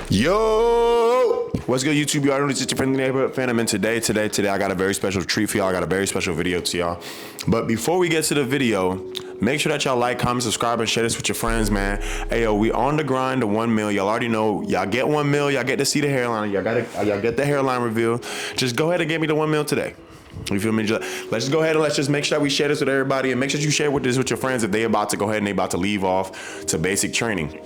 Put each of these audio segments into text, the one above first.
Yo, what's good, YouTube? Y'all know this is your friendly neighborhood Phantom, and today, I got a very special treat for y'all. I got a very special video to y'all. But before we get to the video, make sure that y'all like, comment, subscribe, and share this with your friends, man. Hey, yo, we on the grind to 1 mil. Y'all already know. Y'all get 1 mil. Y'all get to see the hairline. Y'all get the hairline reveal. Just go ahead and get me the 1 mil today. You feel me? Let's just go ahead and let's just make sure we share this with everybody, and make sure you share this with your friends if they about to go ahead and they about to leave off to basic training.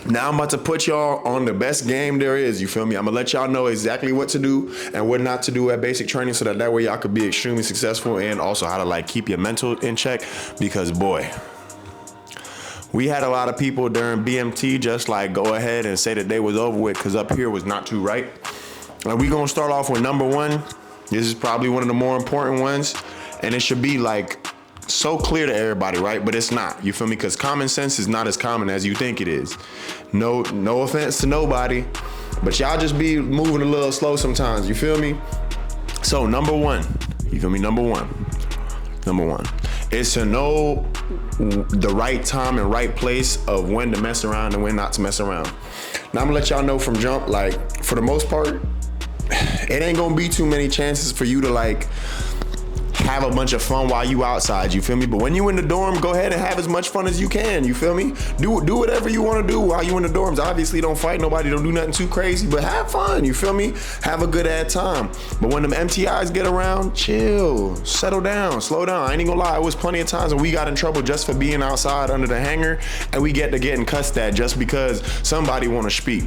Now I'm about to put y'all on the best game there is, you feel me? I'm gonna let y'all know exactly what to do and what not to do at basic training so that way y'all could be extremely successful, and also how to like keep your mental in check, because boy, we had a lot of people during BMT just like go ahead and say that they was over with because up here was not too right. And we gonna start off with number one. This is probably one of the more important ones, and it should be like so clear to everybody, right? But it's not, you feel me? Because common sense is not as common as you think it is. No offense to nobody, but y'all just be moving a little slow sometimes, you feel me? So number one, you feel me? Number one is to know the right time and right place of when to mess around and when not to mess around. Now I'm gonna let y'all know from jump, like for the most part, it ain't gonna be too many chances for you to like have a bunch of fun while you outside, you feel me? But when you in the dorm, go ahead and have as much fun as you can, you feel me? Do whatever you want to do while you in the dorms. Obviously, don't fight nobody, don't do nothing too crazy, but have fun, you feel me? Have a good ass time. But when them MTIs get around, chill, settle down, slow down. I ain't even gonna lie, it was plenty of times when we got in trouble just for being outside under the hanger, and we get to getting cussed at just because somebody want to speak.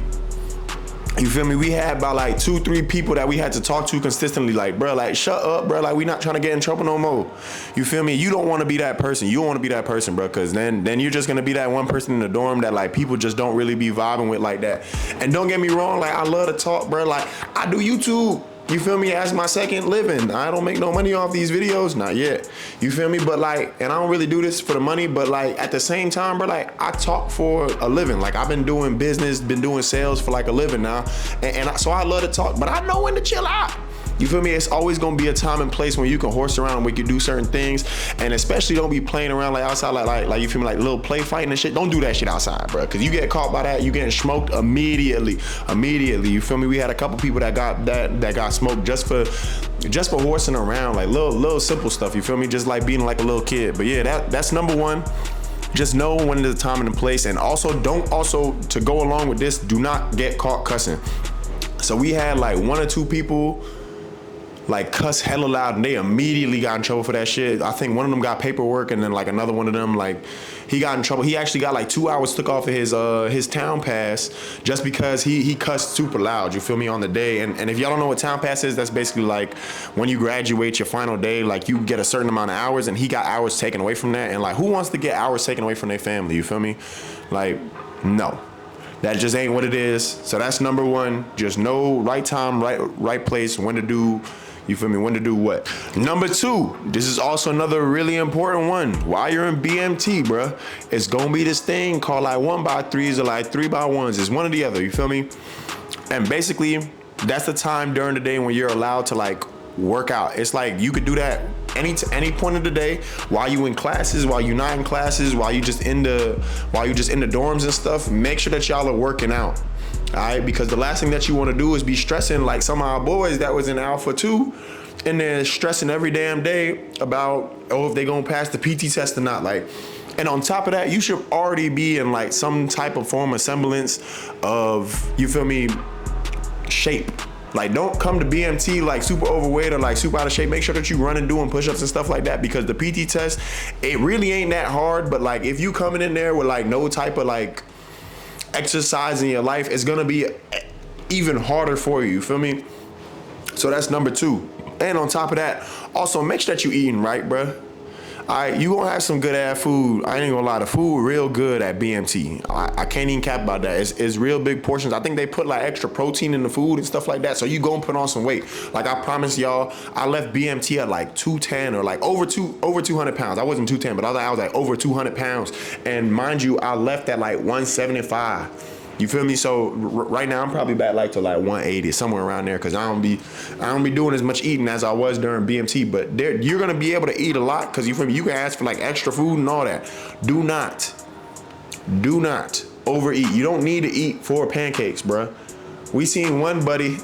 You feel me? We had about like 2-3 people that we had to talk to consistently, like, bro, like, shut up, bro. Like, we not trying to get in trouble no more. You feel me? You don't want to be that person. You don't want to be that person, bro, because then you're just going to be that one person in the dorm that, like, people just don't really be vibing with like that. And don't get me wrong, like, I love to talk, bro. Like, I do YouTube. You feel me? As my second living. I don't make no money off these videos. Not yet. You feel me? But like, and I don't really do this for the money, but like at the same time, bro, like I talk for a living. Like I've been doing business, been doing sales for like a living now. So I love to talk, but I know when to chill out. You feel me? It's always gonna be a time and place when you can horse around, when you can do certain things, and especially don't be playing around like outside, like you feel me, like little play fighting and shit. Don't do that shit outside, bro, because you get caught by that, you getting smoked immediately. You feel me? We had a couple people that got smoked just for horsing around, like little simple stuff. You feel me? Just like being like a little kid. But yeah, that's number one. Just know when is the time and the place, and also to go along with this, do not get caught cussing. So we had like 1 or 2 people like cuss hella loud, and they immediately got in trouble for that shit. I think one of them got paperwork, and then like another one of them, like he got in trouble. He actually got like 2 hours took off of his town pass just because he cussed super loud, you feel me, on the day. And if y'all don't know what town pass is, that's basically like when you graduate your final day, like you get a certain amount of hours, and he got hours taken away from that. And like, who wants to get hours taken away from their family, you feel me? Like, no. That just ain't what it is. So that's number one. Just know right time, right place, when to do, you feel me, when to do what. Number 2, this is also another really important one. While you're in BMT, bruh, it's gonna be this thing called like 1x3s or like 3x1s. It's one or the other, you feel me? And basically, that's the time during the day when you're allowed to like work out. It's like you could do that any point of the day, while you in classes, while you not in classes, while you just in the dorms and stuff. Make sure that y'all are working out. All right, because the last thing that you want to do is be stressing like some of our boys that was in Alpha 2, and they're stressing every damn day about, oh, if they gonna pass the PT test or not. Like, and on top of that, you should already be in like some type of form of semblance of, you feel me, shape. Like, don't come to BMT like super overweight or like super out of shape. Make sure that you running, doing push-ups and stuff like that, because the PT test, it really ain't that hard. But like, if you coming in there with like no type of like exercise in your life, it's gonna be even harder for you. You feel me? So that's number 2. And on top of that, also make sure that you eating right, bruh. All right, you gonna have some good ass food. I ain't gonna lie, the food real good at BMT. I can't even cap about that. It's real big portions. I think they put like extra protein in the food and stuff like that, so you gonna put on some weight. Like I promise y'all, I left BMT at like 210 or like over 200 pounds. I wasn't 210, but I was like over 200 pounds. And mind you, I left at like 175. You feel me? So right now I'm probably back like to like 180, somewhere around there, because I don't be doing as much eating as I was during BMT. But you're gonna be able to eat a lot, because you feel me? You can ask for like extra food and all that. Do not overeat. You don't need to eat 4 pancakes, bruh. We seen one buddy,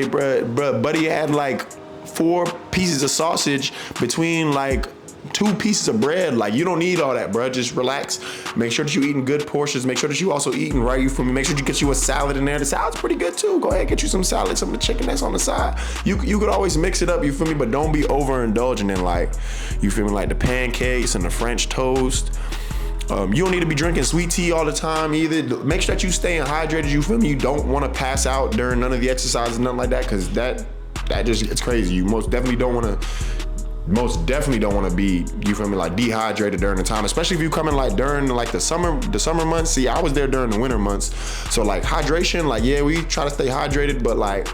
bruh. Buddy had like 4 pieces of sausage between like 2 pieces of bread. Like, you don't need all that, bruh. Just relax. Make sure that you eating good portions. Make sure that you also eating right. You feel me? Make sure you get you a salad in there. The salad's pretty good too. Go ahead, get you some salad, some of the chicken that's on the side. You could always mix it up, you feel me? But don't be overindulging in, like, you feel me, like the pancakes and the French toast. You don't need to be drinking sweet tea all the time either. Make sure that you staying hydrated, you feel me? You don't want to pass out during none of the exercises, nothing like that, because that just, it's crazy. You most definitely don't want to be, you feel me, like dehydrated during the time, especially if you coming like during like the summer months. See, I was there during the winter months, so like hydration, like, yeah, we try to stay hydrated, but like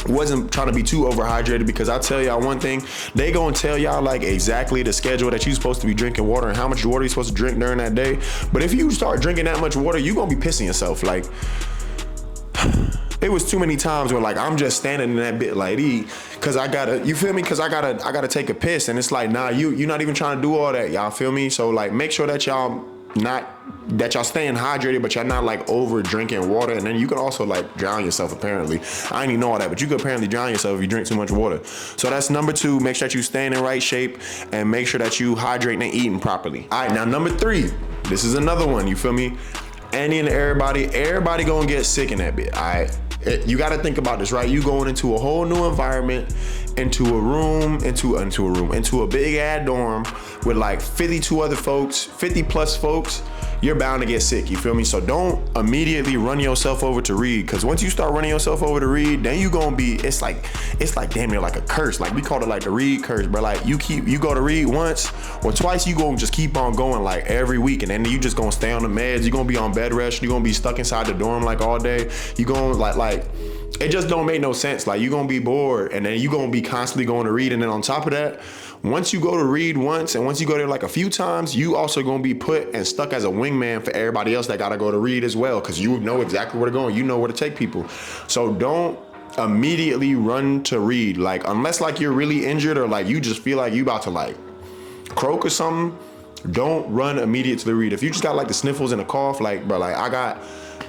wasn't trying to be too overhydrated, because I'll tell y'all one thing, they gonna tell y'all like exactly the schedule that you're supposed to be drinking water and how much water you're supposed to drink during that day. But if you start drinking that much water, you're gonna be pissing yourself. Like, it was too many times where like I'm just standing in that bit like, cause I gotta, you feel me? Cause I gotta take a piss, and it's like, nah, you're not even trying to do all that, y'all feel me? So like, make sure that y'all staying hydrated, but y'all not like over drinking water. And then you can also like drown yourself, apparently. I didn't even know all that, but you could apparently drown yourself if you drink too much water. So that's number 2. Make sure that you staying in right shape, and make sure that you hydrating and eating properly. All right, now number 3. This is another one, you feel me? Any and everybody gonna get sick in that bit, all right? You got to think about this, right? You going into a whole new environment, into a big ass dorm with like 52 other folks, 50 plus folks. You're bound to get sick, you feel me? So don't immediately run yourself over to read, because once you start running yourself over to read, then you gonna be, it's like damn near like a curse. Like, we call it like the read curse, bro. Like, you go to read once or twice, you gonna just keep on going like every week, and then you just gonna stay on the meds. You're gonna be on bed rest. You're gonna be stuck inside the dorm like all day. You gonna like it just don't make no sense. Like, you're gonna be bored, and then you're gonna be constantly going to read. And then on top of that, once you go to read once, and once you go there like a few times, you also gonna be put and stuck as a wingman for everybody else that gotta go to read as well, because you know exactly where to go and you know where to take people. So don't immediately run to read, like, unless like you're really injured or like you just feel like you about to like croak or something. Don't run immediate to the read. If you just got like the sniffles and a cough, like, bro, like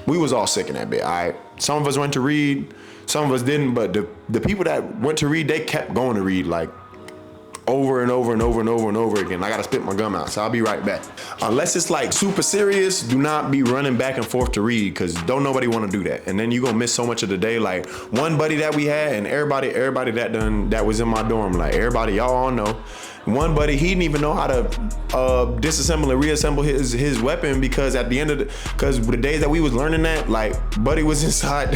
we was all sick in that bit, all right? Some of us went to read, some of us didn't, but the people that went to read, they kept going to read, like, over and over and over and over and over again. I gotta spit my gum out, so I'll be right back. Unless it's like super serious, do not be running back and forth to read, because don't nobody want to do that. And then you gonna miss so much of the day. Like, one buddy that we had, and everybody that was in my dorm, like, everybody, y'all all know, one buddy, he didn't even know how to disassemble and reassemble his weapon, because at the end of the days that we was learning that, like, buddy was inside,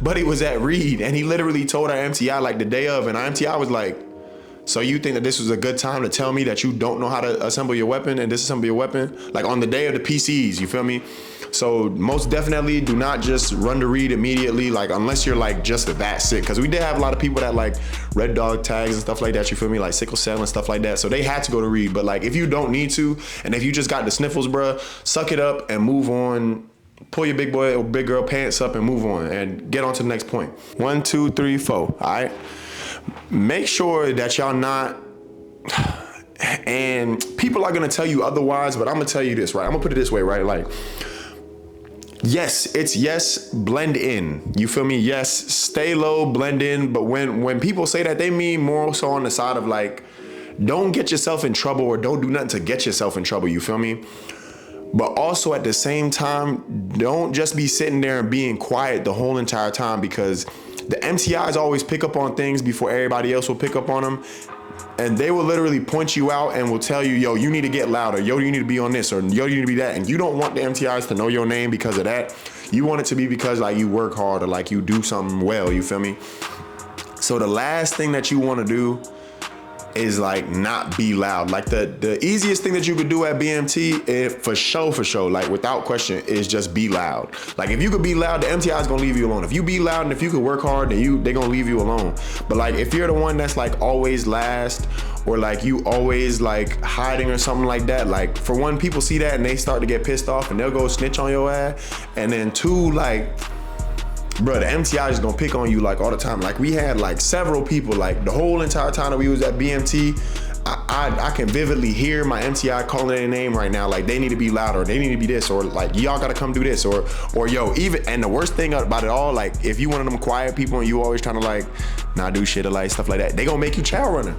buddy was at Reed, and he literally told our MTI like the day of, and our MTI was like, so you think that this was a good time to tell me that you don't know how to assemble your weapon and disassemble your weapon? Like, on the day of the PCs, you feel me? So most definitely do not just run to read immediately, like, unless you're like just that sick. Because we did have a lot of people that like red dog tags and stuff like that, you feel me? Like sickle cell and stuff like that. So they had to go to read. But like, if you don't need to, and if you just got the sniffles, bruh, suck it up and move on. Pull your big boy or big girl pants up and move on and get on to the next point. 1, 2, 3, 4, all right? Make sure that y'all not, and people are gonna tell you otherwise, but I'm gonna tell you this, right? I'm gonna put it this way, right? Like, yes, blend in. You feel me? Yes, stay low, blend in. But when people say that, they mean more so on the side of like, don't get yourself in trouble or don't do nothing to get yourself in trouble. You feel me? But also at the same time, don't just be sitting there and being quiet the whole entire time, because the MTIs always pick up on things before everybody else will pick up on them. And they will literally point you out and will tell you, yo, you need to get louder. Yo, you need to be on this, or yo, you need to be that. And you don't want the MTIs to know your name because of that. You want it to be because like you work hard or like you do something well, you feel me? So the last thing that you want to do is like not be loud. Like the easiest thing that you could do at BMT, for sure, like without question, is just be loud. Like, if you could be loud, the MTI is gonna leave you alone. If you be loud and if you could work hard, then they gonna leave you alone. But like, if you're the one that's like always last, or like you always like hiding or something like that, like, for one, people see that and they start to get pissed off and they'll go snitch on your ass. And then 2, like, bro, the MTI is gonna pick on you like all the time. Like, we had like several people, like the whole entire time that we was at BMT, I can vividly hear my MTI calling their name right now, like they need to be louder, or they need to be this, or like y'all gotta come do this, or yo, even, and the worst thing about it all, like if you one of them quiet people and you always trying to like not do shit or like stuff like that, they gonna make you chow runner.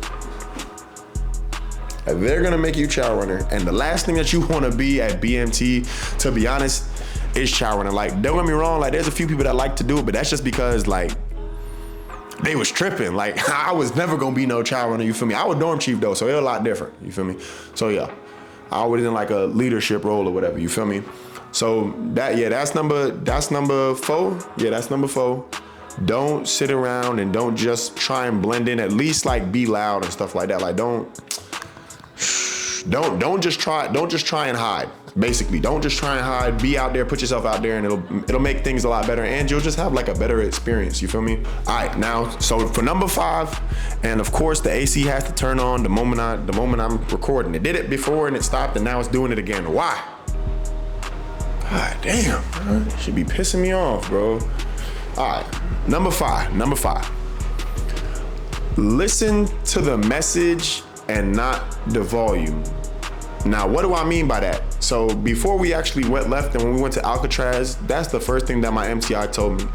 They're gonna make you chow runner, and the last thing that you wanna be at BMT, to be honest, is chow runner. Like, don't get me wrong, like there's a few people that like to do it, but that's just because like they was tripping. Like I was never gonna be no chow runner, you feel me? I was dorm chief though, so it was a lot different, you feel me? So yeah, I was in like a leadership role or whatever, you feel me? So that's number 4. Yeah, that's number 4. Don't sit around and don't just try and blend in. At least like be loud and stuff like that. Like don't just try and hide. Basically, don't just try and hide. Be out there, put yourself out there, and it'll make things a lot better, and you'll just have like a better experience. You feel me? All right, now, so for number 5, and of course the AC has to turn on the moment I'm recording. It did it before and it stopped, and now it's doing it again. Why? God damn, bro. It should be pissing me off, bro. All right, number 5. Listen to the message and not the volume. Now, what do I mean by that? So before we actually went left and when we went to Alcatraz, that's the first thing that my MTI told me.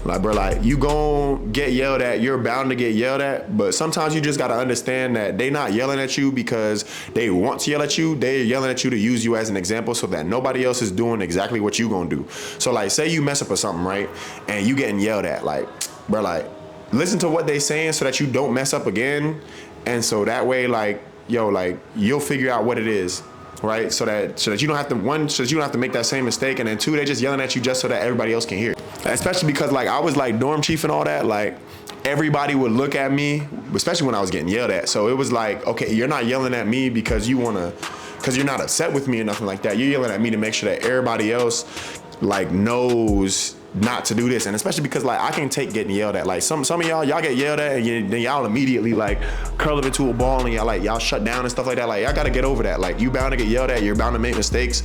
Like, bro, like you gon' get yelled at, you're bound to get yelled at, but sometimes you just gotta understand that they not yelling at you because they want to yell at you, they're yelling at you to use you as an example so that nobody else is doing exactly what you gonna do. So like, say you mess up or something, right? And you getting yelled at, like, bro, like, listen to what they saying so that you don't mess up again. And so that way, like, yo, like you'll figure out what it is, right? So that you don't have to, one, so that you don't have to make that same mistake, and then 2, they're just yelling at you just so that everybody else can hear it. Especially because like I was like dorm chief and all that, like everybody would look at me, especially when I was getting yelled at. So it was like, okay, you're not yelling at me because you're not upset with me or nothing like that. You're yelling at me to make sure that everybody else like knows not to do this. And especially because like I can take getting yelled at. Like some of y'all get yelled at and then y'all immediately like curl up into a ball and y'all shut down and stuff like that. Like y'all gotta get over that. Like you bound to get yelled at, you're bound to make mistakes.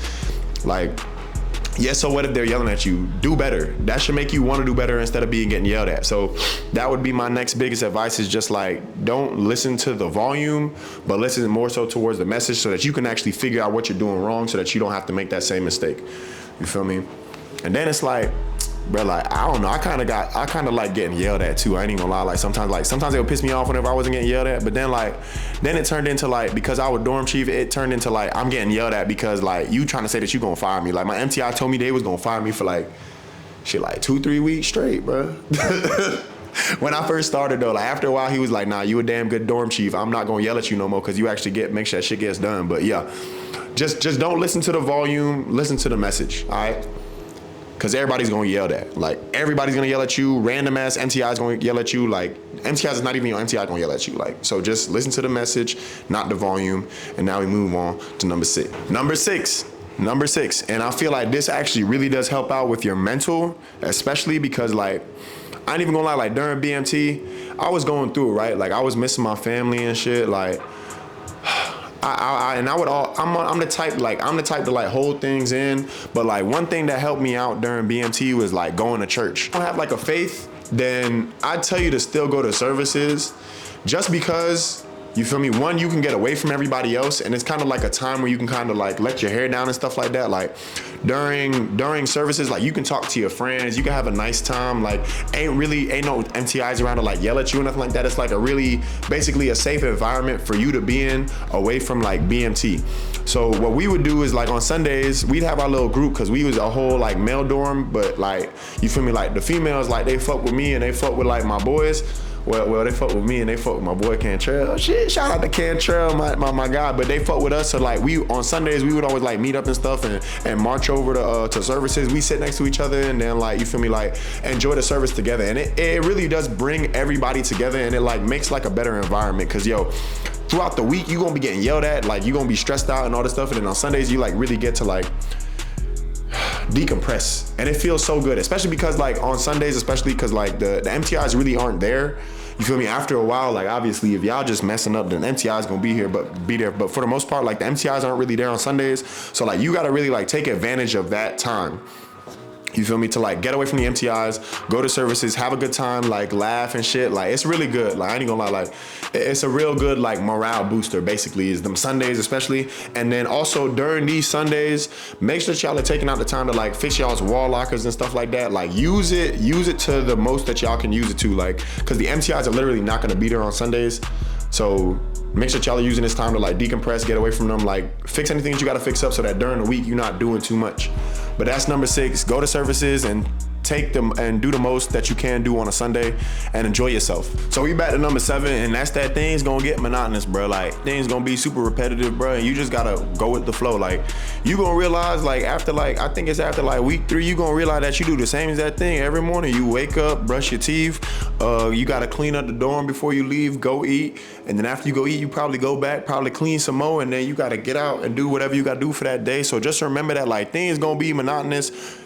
Like, yeah, so what if they're yelling at you? Do better. That should make you want to do better instead of being getting yelled at. So that would be my next biggest advice, is just like, don't listen to the volume, but listen more so towards the message so that you can actually figure out what you're doing wrong so that you don't have to make that same mistake. You feel me? And then it's like, bro, like, I don't know, I kind of like getting yelled at too. I ain't even gonna lie. Like sometimes it would piss me off whenever I wasn't getting yelled at, but then it turned into like, because I was dorm chief, it turned into like, I'm getting yelled at because like, you trying to say that you gonna fire me. Like my MTI told me they was gonna fire me for like, shit, like 2-3 weeks straight, bro. When I first started though, like after a while, he was like, nah, you a damn good dorm chief. I'm not gonna yell at you no more because you actually make sure that shit gets done. But yeah, just don't listen to the volume, listen to the message, all right? Because everybody's going to yell at. Like, everybody's going to yell at you. Random ass MTI's going to yell at you. Like, MTI's is not even your MTI going to yell at you. Like, so just listen to the message, not the volume. And now we move on to number 6. Number six. And I feel like this actually really does help out with your mental, especially because, like, I ain't even going to lie, like, during BMT, I was going through it, right? Like, I was missing my family and shit. Like, I'm the type to like hold things in, but like one thing that helped me out during BMT was like going to church. If I don't have like a faith, then I'd tell you to still go to services, just because, you feel me? One, you can get away from everybody else, and it's kind of like a time where you can kind of like let your hair down and stuff like that. Like during services, like you can talk to your friends, you can have a nice time. Like ain't no MTIs around to like yell at you or nothing like that. It's like basically a safe environment for you to be in, away from like BMT. So what we would do is like on Sundays, we'd have our little group, because we was a whole like male dorm, but like, you feel me? Like the females, like they fuck with me and they fuck with like my boys. Well, they fuck with me and they fuck with my boy Cantrell. Oh, shit, shout out to Cantrell, my guy. But they fuck with us. So like on Sundays, we would always like meet up and stuff and march over to services. We sit next to each other and then like, you feel me, like enjoy the service together. And it really does bring everybody together, and it like makes like a better environment. Cause yo, throughout the week, you gonna be getting yelled at, like you gonna be stressed out and all this stuff. And then on Sundays, you like really get to like decompress, and it feels so good, especially because like on Sundays, especially because like the MTIs really aren't there. You feel me? After a while, like obviously if y'all just messing up, then MTI is gonna be there. But for the most part, like the MTIs aren't really there on Sundays. So like you gotta really like take advantage of that time. You feel me? To like get away from the MTIs, go to services, have a good time, like laugh and shit. Like it's really good. Like I ain't gonna lie, like it's a real good like morale booster. Basically, is them Sundays especially, and then also during these Sundays, make sure that y'all are taking out the time to like fix y'all's wall lockers and stuff like that. Like use it to the most that y'all can use it to. Like, cause the MTIs are literally not gonna be there on Sundays, so make sure y'all are using this time to like decompress, get away from them, like fix anything that you gotta fix up so that during the week you're not doing too much. But that's number 6. Go to services and take them and do the most that you can do on a Sunday and enjoy yourself. So we back to number 7, and that's that things gonna get monotonous, bro. Like things gonna be super repetitive, bro. And you just gotta go with the flow. Like you gonna realize like after like, I think it's after like week 3, you gonna realize that you do the same exact thing every morning. You wake up, brush your teeth, you gotta clean up the dorm before you leave, go eat. And then after you go eat, you probably go back, probably clean some more, and then you gotta get out and do whatever you gotta do for that day. So just remember that like things gonna be monotonous.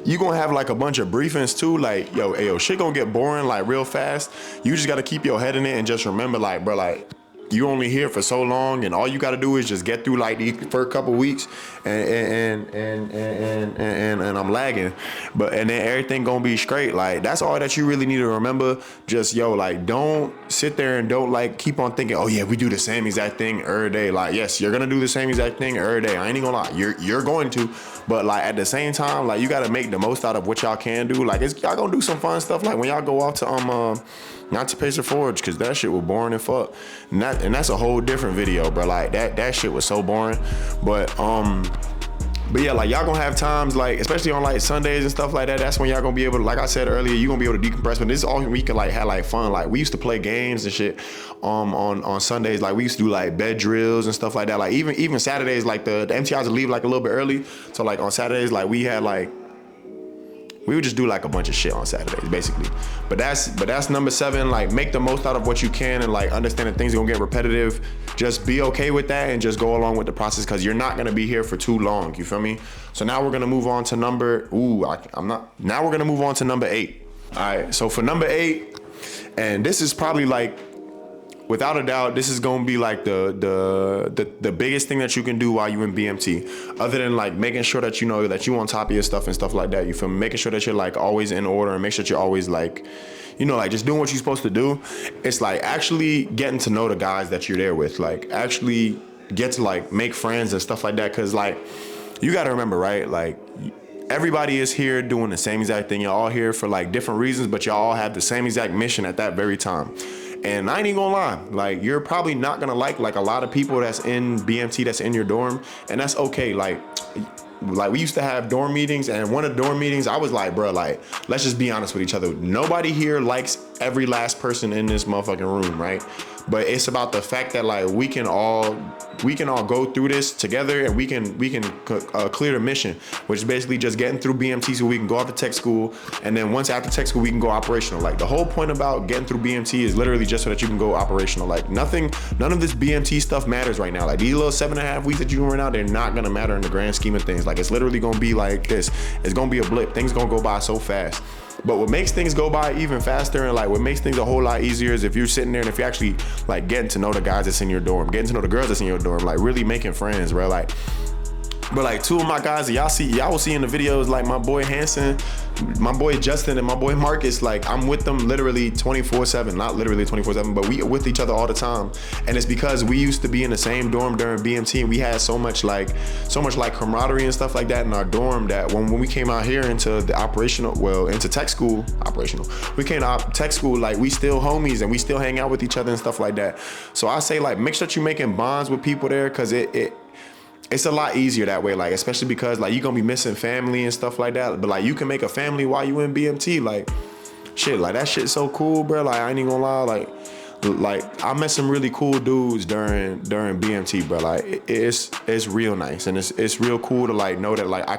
You gonna have like a bunch of briefings too, like yo, shit gonna get boring like real fast. You just gotta keep your head in it and just remember like, bro, like you only here for so long, and all you gotta do is just get through like the first couple weeks, and I'm lagging, and then everything gonna be straight. Like that's all that you really need to remember. Just like don't sit there and don't like keep on thinking, oh yeah, we do the same exact thing every day. Like yes, you're gonna do the same exact thing every day. I ain't even gonna lie, you're going to, but like at the same time, like you gotta make the most out of what y'all can do. Like y'all gonna do some fun stuff. Like when y'all go off to not to Pacer Forge, cause that shit was boring as fuck. And that's a whole different video, bro. Like that shit was so boring. But yeah, like y'all gonna have times like, especially on like Sundays and stuff like that. That's when y'all gonna be able to, like I said earlier, you gonna be able to decompress. But this is all we can like have like fun. Like we used to play games and shit on Sundays. Like we used to do like bed drills and stuff like that. Like even Saturdays, like the MTIs would leave like a little bit early. So like on Saturdays, like we would just do like a bunch of shit on Saturdays, basically. But that's number 7. Like make the most out of what you can, and like understand that things are gonna get repetitive. Just be okay with that and just go along with the process, because you're not gonna be here for too long. You feel me? So now we're gonna move on to number 8. All right. So for number 8, and this is probably like, without a doubt, this is gonna be like the biggest thing that you can do while you in BMT, other than like making sure that you know that you on top of your stuff and stuff like that. You feel me? Making sure that you're like always in order, and make sure that you're always like, like just doing what you're supposed to do. It's like actually getting to know the guys that you're there with, like actually get to like make friends and stuff like that. Cause like you gotta remember, right? Like everybody is here doing the same exact thing. You're all here for like different reasons, but y'all all have the same exact mission at that very time. And I ain't even gonna lie, like you're probably not gonna like a lot of people that's in BMT that's in your dorm, and that's okay. Like we used to have dorm meetings, and one of the dorm meetings, I was like, bro, like let's just be honest with each other. Nobody here likes every last person in this motherfucking room, right? But it's about the fact that like we can all go through this together, and we can clear the mission, which is basically just getting through BMT so we can go off to tech school, and then once after tech school we can go operational. Like the whole point about getting through BMT is literally just so that you can go operational. Like none of this BMT stuff matters right now. Like these little 7.5 weeks that you're doing right now, they're not gonna matter in the grand scheme of things. Like it's literally gonna be like this. It's gonna be a blip. Things gonna go by so fast. But what makes things go by even faster, and like what makes things a whole lot easier, is if you're sitting there and if you're actually like getting to know the guys that's in your dorm, getting to know the girls that's in your dorm, like really making friends, bro. Like, but like 2 of my guys that y'all will see in the videos, like my boy Hanson, my boy Justin, and my boy Marcus, like I'm with them literally 24/7, not literally 24/7, but we with each other all the time. And it's because we used to be in the same dorm during BMT, and we had so much like camaraderie and stuff like that in our dorm, that when we came out here into the into tech school, we came out tech school, like we still homies and we still hang out with each other and stuff like that. So I say like make sure that you're making bonds with people there, because it's a lot easier that way, like especially because like you're gonna be missing family and stuff like that, but like you can make a family while you in BMT. Like shit, like that shit's so cool, bro. Like I ain't even gonna lie, like I met some really cool dudes during BMT, bro. Like it's real nice, and it's real cool to like know that like I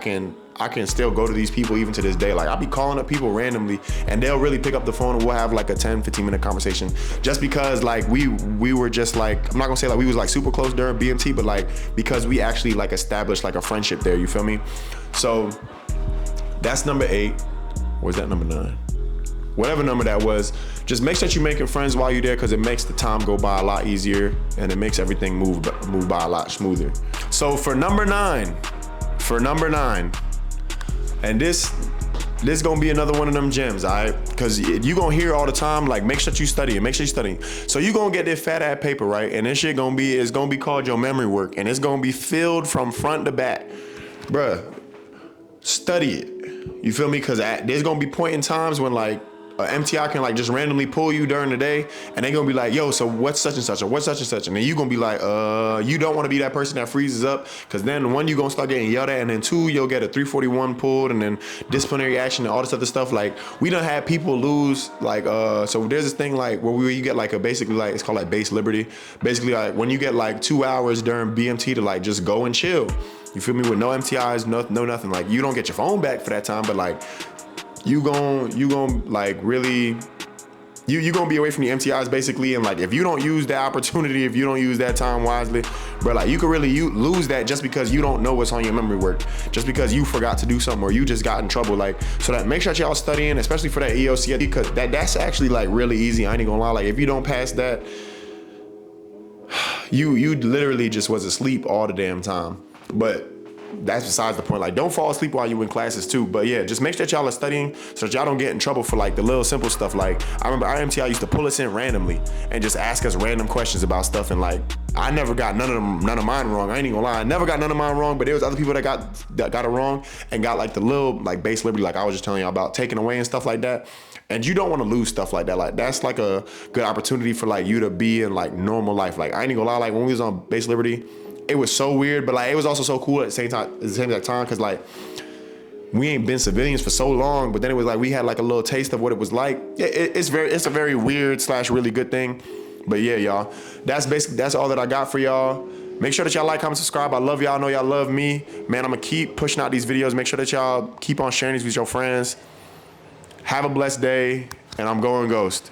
can still go to these people even to this day. Like I'll be calling up people randomly, and they'll really pick up the phone, and we'll have like a 10-15 minute conversation, just because like we were just like, I'm not gonna say like we was like super close during BMT, but like because we actually like established like a friendship there, you feel me? So that's number 8. Or is that number 9? Whatever number that was, just make sure that you're making friends while you're there, because it makes the time go by a lot easier, and it makes everything move by a lot smoother. So for number 9, and this this gonna be another one of them gems, all right? Because you gonna hear all the time, like, make sure you study, make sure you study. So you gonna get this fat ass paper, right? And this shit it's gonna be called your memory work, and it's gonna be filled from front to back. Bruh, study it. You feel me? Because there's gonna be point in times when, like, MTI can, like, just randomly pull you during the day, and they gonna be like, yo, so what's such and such, or what's such and such, and then you gonna be like, you don't want to be that person that freezes up, because then one, you gonna start getting yelled at, and then two, you'll get a 341 pulled, and then disciplinary action and all this other stuff. Like, we done had people lose, like, so there's this thing, like, where you get, like, basically, like, it's called, like, base liberty. Basically, like, when you get, like, 2 hours during BMT to, like, just go and chill. You feel me? With no MTIs, no nothing. Like, you don't get your phone back for that time, but, like, you gon' like, really, you gonna be away from the MTIs basically, and, like, if you don't use that opportunity, if you don't use that time wisely, bro, like, you could really lose that just because you don't know what's on your memory work, just because you forgot to do something or you just got in trouble. Like, so that make sure that y'all studying, especially for that EOC, because that's actually, like, really easy. I ain't gonna lie. Like, if you don't pass that, you literally just was asleep all the damn time. But that's besides the point. Like, don't fall asleep while you in classes too. But yeah, just make sure that y'all are studying so that y'all don't get in trouble for, like, the little simple stuff. Like, I remember our MTI used to pull us in randomly and just ask us random questions about stuff, and, like, I never got none of mine wrong. I ain't even gonna lie, I never got none of mine wrong, but there was other people that got it wrong and got, like, the little, like, base liberty, like I was just telling y'all about, taken away and stuff like that. And you don't want to lose stuff like that. Like, that's, like, a good opportunity for, like, you to be in, like, normal life. Like, I ain't even gonna lie, like, when we was on base liberty, it was so weird, but, like, it was also so cool at the same time, because, like, we ain't been civilians for so long, but then it was like we had, like, a little taste of what it was like. It's a very weird / really good thing. But yeah, y'all, that's all that I got for y'all. Make sure that y'all like, comment, subscribe. I love y'all. I know y'all love me, man. I'm gonna keep pushing out these videos. Make sure that y'all keep on sharing these with your friends. Have a blessed day, and I'm going Ghost.